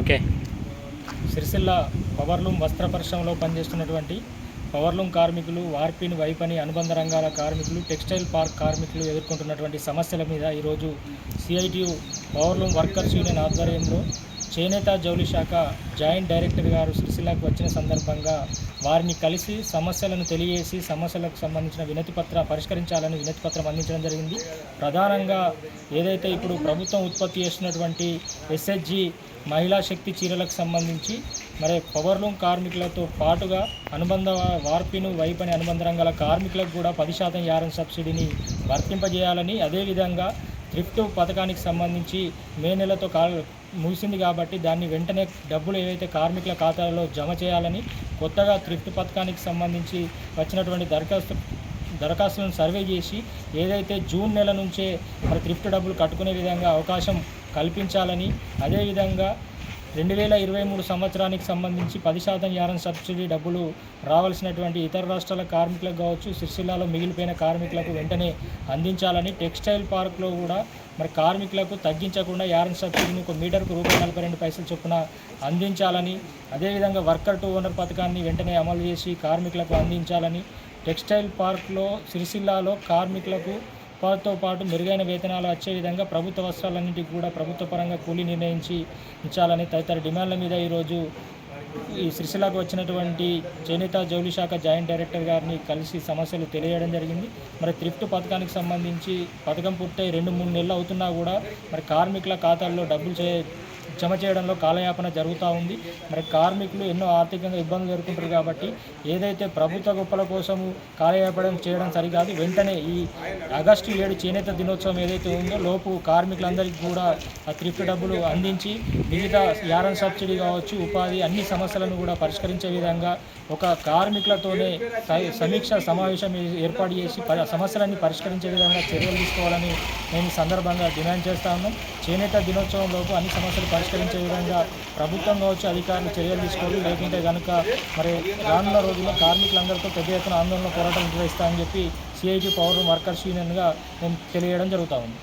Okay. Sircilla powerloom వస్త్ర పరిశ్రమలో పనిచేస్తున్నటువంటి పవర్లూమ్ కార్మికులు, వార్పిన్, వైపని అనుబంధ రంగాల కార్మికులు, టెక్స్టైల్ పార్క్ కార్మికులు ఎదుర్కొంటున్నటువంటి సమస్యల మీద ఈరోజు సిఐటియు పవర్లూమ్ వర్కర్స్ యూనియన్ ఆధ్వర్యంలో చేనేత జౌళి శాఖ జాయింట్ డైరెక్టర్ గారు సిరిసిల్లకు వచ్చిన సందర్భంగా వారిని కలిసి సమస్యలను తెలియజేసి సమస్యలకు సంబంధించిన వినతిపత్ర పరిష్కరించాలని వినతిపత్రం అందించడం జరిగింది. ప్రధానంగా ఏదైతే ఇప్పుడు ప్రభుత్వం ఉత్పత్తి చేస్తున్నటువంటి ఎస్హెచ్జి మహిళా శక్తి చీరలకు సంబంధించి మరి పవర్లూమ్ కార్మికులతో పాటుగా అనుబంధ వార్పిను, వైపని అనుబంధ రంగాల కార్మికులకు కూడా 10% యారన్ సబ్సిడీని వర్తింపజేయాలని, అదేవిధంగా థ్రిఫ్ట్ పథకానికి సంబంధించి మే నెలతో ముగిసింది కాబట్టి దాన్ని వెంటనే డబ్బులు ఏవైతే కార్మికుల ఖాతాలో జమ చేయాలని, కొత్తగా థ్రిఫ్ట్ పథకానికి సంబంధించి వచ్చినటువంటి దరఖాస్తులను సర్వే చేసి ఏదైతే జూన్ నెల నుంచే మరి థ్రిఫ్ట్ డబ్బులు కట్టుకునే విధంగా అవకాశం కల్పించాలని, అదేవిధంగా 2023 సంవత్సరానికి సంబంధించి 10% యారన్ సబ్సిడీ డబ్బులు రావాల్సినటువంటి ఇతర రాష్ట్రాల కార్మికులకు కావచ్చు, సిరిసిల్లాలో మిగిలిపోయిన కార్మికులకు వెంటనే అందించాలని, టెక్స్టైల్ పార్క్లో కూడా మరి కార్మికులకు తగ్గించకుండా యారన్ సబ్సిడీని ఒక మీటర్కు ₹42 చొప్పున అందించాలని, అదేవిధంగా వర్కర్ టు ఓనర్ పథకాన్ని వెంటనే అమలు చేసి కార్మికులకు అందించాలని, టెక్స్టైల్ పార్క్లో సిరిసిల్లాలో కార్మికులకు తో పాటు మెరుగైన వేతనాలు వచ్చే విధంగా ప్రభుత్వ వస్త్రాలన్నింటికి కూడా ప్రభుత్వ పరంగా కూలీ నిర్ణయించి ఇచ్చాలని తదితర డిమాండ్ల మీద ఈరోజు ఈ సిరిసిల్లకు వచ్చినటువంటి చేనేత జౌళి శాఖ జాయింట్ డైరెక్టర్ గారిని కలిసి సమస్యలు తెలియడం జరిగింది. మరి థ్రిఫ్ట్ పథకానికి సంబంధించి పథకం పూర్తయి 2-3 నెలలు అవుతున్నా కూడా మరి కార్మికుల ఖాతాల్లో డబ్బులు జమ చేయడంలో కాలయాపన జరుగుతూ ఉంది. మరి కార్మికులు ఎన్నో ఆర్థికంగా ఇబ్బందులు ఎదుర్కొంటారు కాబట్టి ఏదైతే ప్రభుత్వ గొప్పల కోసము కాలయాపన చేయడం సరికాదు. వెంటనే ఈ ఆగస్టు 7 చేనేత దినోత్సవం ఏదైతే ఉందో లోపు కార్మికులందరికీ కూడా ఆ థ్రిఫ్ట్ డబ్బులు అందించి మిగతా యారన్ సబ్సిడీ కావచ్చు, ఉపాధి అన్ని సమస్యలను కూడా పరిష్కరించే విధంగా ఒక కార్మికులతోనే సమీక్ష సమావేశం ఏర్పాటు చేసి సమస్యలన్నీ పరిష్కరించే విధంగా చర్యలు తీసుకోవాలని మేము ఈ సందర్భంగా డిమాండ్ చేస్తా ఉన్నాం. చేనేత దినోత్సవం లోపు అన్ని సమస్యలు పరిష్కరించే విధంగా ప్రభుత్వం కావచ్చు, అధికారులు చర్యలు తీసుకోవాలి. లేకుంటే కనుక మరి రానున్న రోజుల్లో కార్మికులందరితో పెద్ద ఎత్తున ఆందోళన పోరాటం నిర్వహిస్తామని చెప్పి సిఐటి పవర్ వర్కర్స్ యూనియన్గా మేము తెలియజేయడం జరుగుతూ ఉంది.